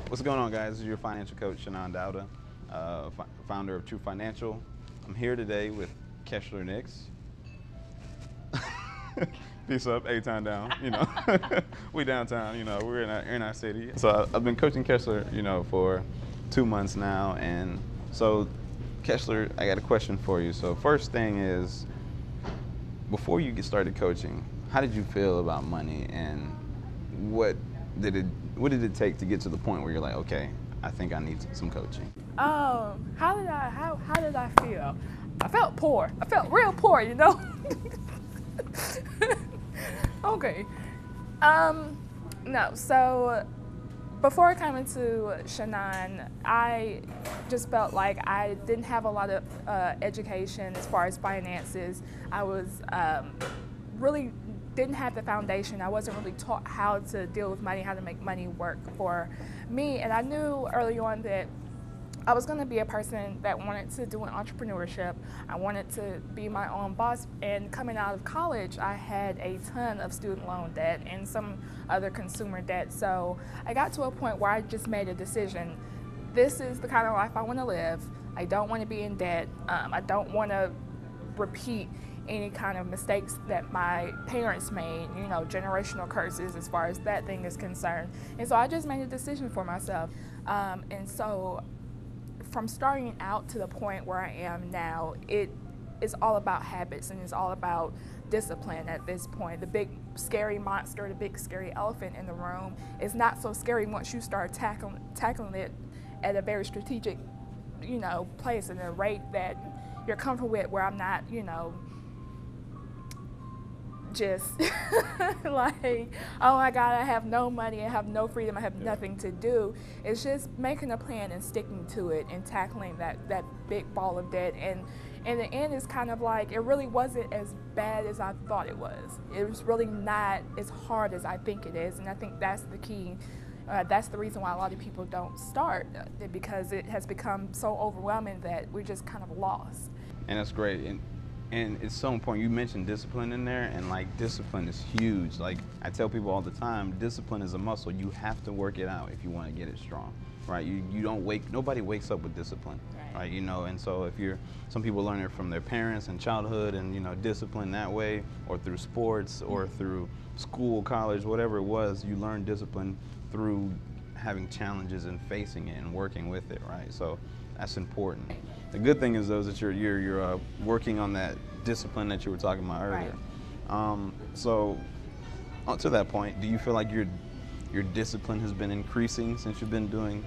What's going on, guys? This is your financial coach, Shannaan Dawda, founder of True Financial. I'm here today with Kescheler Nicks. Peace up, A-Town down, we downtown, we're in our city. So I've been coaching Kescheler, for 2 months now. And so, Kescheler, I got a question for you. So first thing is, before you get started coaching, how did you feel about money, and what did it take to get to the point where you're like, okay, I think I need some coaching? How did I feel? I felt poor. I felt real poor, Okay. No, so before coming to Shannaan, I just felt like I didn't have a lot of education as far as finances. I was really didn't have the foundation. I wasn't really taught how to deal with money, how to make money work for me. And I knew early on that I was going to be a person that wanted to do an entrepreneurship. I wanted to be my own boss. And coming out of college, I had a ton of student loan debt and some other consumer debt. So I got to a point where I just made a decision. This is the kind of life I want to live. I don't want to be in debt. I don't want to repeat any kind of mistakes that my parents made, generational curses as far as that thing is concerned. And so I just made a decision for myself. And so from starting out to the point where I am now, it is all about habits, and it's all about discipline at this point. The big scary monster, the big scary elephant in the room is not so scary once you start tackling it at a very strategic, place and a rate that you're comfortable with, where I'm not, just like, oh my God, I have no money, I have no freedom, I have nothing to do. It's just making a plan and sticking to it and tackling that big ball of debt. And in the end, it's kind of like, it really wasn't as bad as I thought it was. It was really not as hard as I think it is. And I think that's the key. That's the reason why a lot of people don't start, because it has become so overwhelming that we're just kind of lost. And that's great. And it's so important. You mentioned discipline in there, and discipline is huge. Like I tell people all the time, discipline is a muscle. You have to work it out if you want to get it strong, right? You don't nobody wakes up with discipline, right? And so some people learn it from their parents and childhood, and discipline that way, or through sports, or through school, college, whatever it was. You learn discipline through having challenges and facing it and working with it, right? So that's important. The good thing is, though, that you're working on that discipline that you were talking about earlier. Right. So, to that point, do you feel like your discipline has been increasing since you've been doing,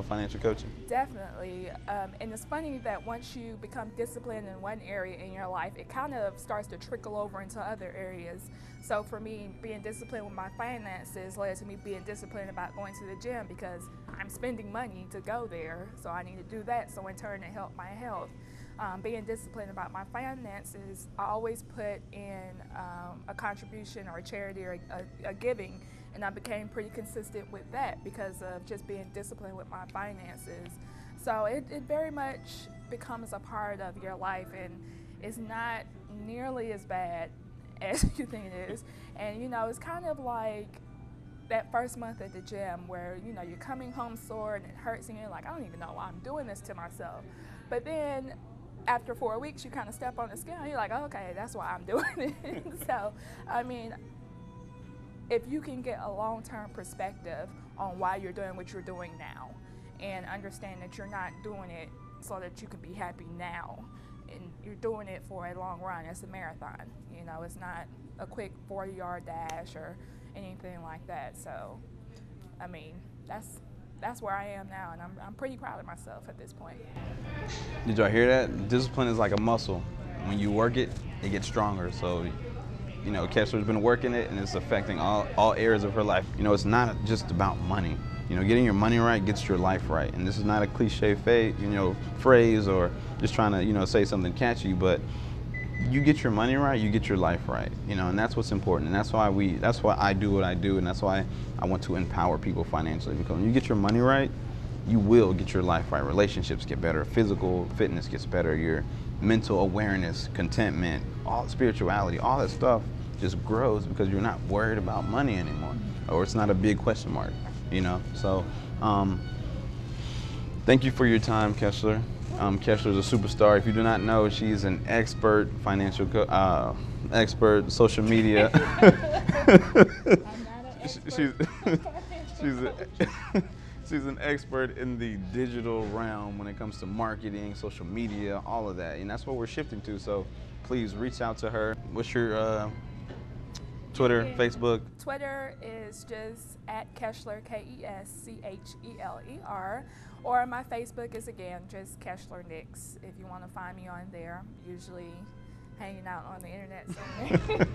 financial coaching? Definitely. And it's funny that once you become disciplined in one area in your life, it kind of starts to trickle over into other areas. So for me, being disciplined with my finances led to me being disciplined about going to the gym, because I'm spending money to go there, so I need to do that, so in turn it helped my health. Being disciplined about my finances, I always put in a contribution or a charity or a giving, and I became pretty consistent with that because of just being disciplined with my finances. So it very much becomes a part of your life, and it's not nearly as bad as you think it is. And it's kind of like that first month at the gym where you're coming home sore and it hurts, and you're like, I don't even know why I'm doing this to myself. But then after 4 weeks, you kind of step on the scale and you're like, oh, okay, that's why I'm doing it. So I mean, if you can get a long-term perspective on why you're doing what you're doing now, and understand that you're not doing it so that you can be happy now, and you're doing it for a long run. It's a marathon. It's not a quick 40-yard dash or anything like that. So, I mean, that's where I am now, and I'm pretty proud of myself at this point. Did y'all hear that? Discipline is like a muscle. When you work it, it gets stronger. So, Kescheler's been working it, and it's affecting all areas of her life. It's not just about money. Getting your money right gets your life right. And this is not a cliche phrase, or just trying to, say something catchy, but you get your money right, you get your life right, and that's what's important. And that's why I do what I do, and that's why I want to empower people financially. Because when you get your money right, you will get your life right. Relationships get better, physical fitness gets better, your mental awareness, contentment, all spirituality, all that stuff just grows because you're not worried about money anymore, or it's not a big question mark, So Thank you for your time, Kescheler. Kescheler is a superstar. If you do not know, she's an expert financial expert, social media. she's she's she's an expert in the digital realm when it comes to marketing, social media, all of that, and that's what we're shifting to. So please reach out to her. What's your Twitter, Facebook? Twitter is just at Kescheler, Kescheler, or my Facebook is again just Kescheler Nix. If you want to find me on there, usually hanging out on the internet somewhere.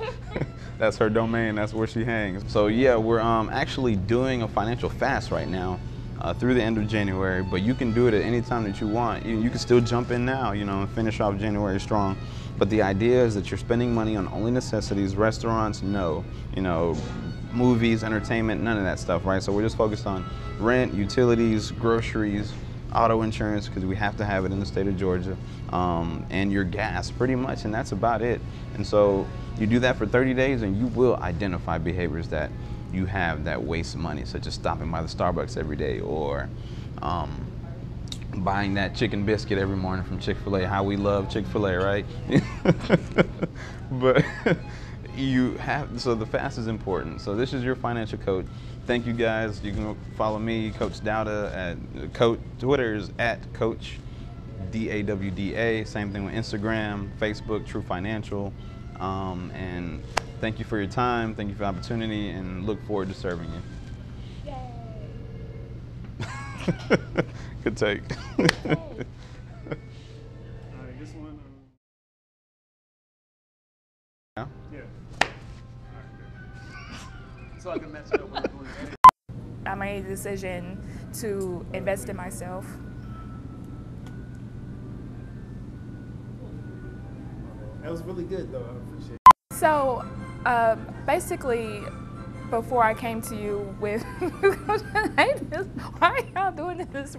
That's her domain. That's where she hangs. So yeah, we're actually doing a financial fast right now through the end of January. But you can do it at any time that you want. You can still jump in now, and finish off January strong. But the idea is that you're spending money on only necessities. Restaurants, no. Movies, entertainment, none of that stuff, right? So we're just focused on rent, utilities, groceries, auto insurance, because we have to have it in the state of Georgia, and your gas, pretty much, and that's about it. And so you do that for 30 days, and you will identify behaviors that you have that waste money, such as stopping by the Starbucks every day, or buying that chicken biscuit every morning from Chick-fil-A. How we love Chick-fil-A, right? But so the fast is important. So this is your financial coach. Thank you guys. You can follow me, Coach Dawda, at Twitter is at Coach Dawda. Same thing with Instagram, Facebook, True Financial. And thank you for your time. Thank you for the opportunity, and look forward to serving you. Yay! Good take. All right, this one. Yeah. Yeah. So I can match it up with what I made a decision to invest in myself. That was really good, though. I appreciate it. So, basically, before I came to you with, why are y'all doing this?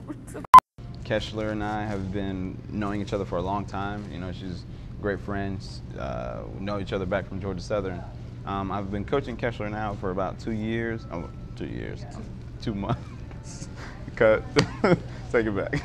Kescheler and I have been knowing each other for a long time. She's great friends. We know each other back from Georgia Southern. I've been coaching Kescheler now for about 2 years. 2 years. 2 months. Cut. Take it back.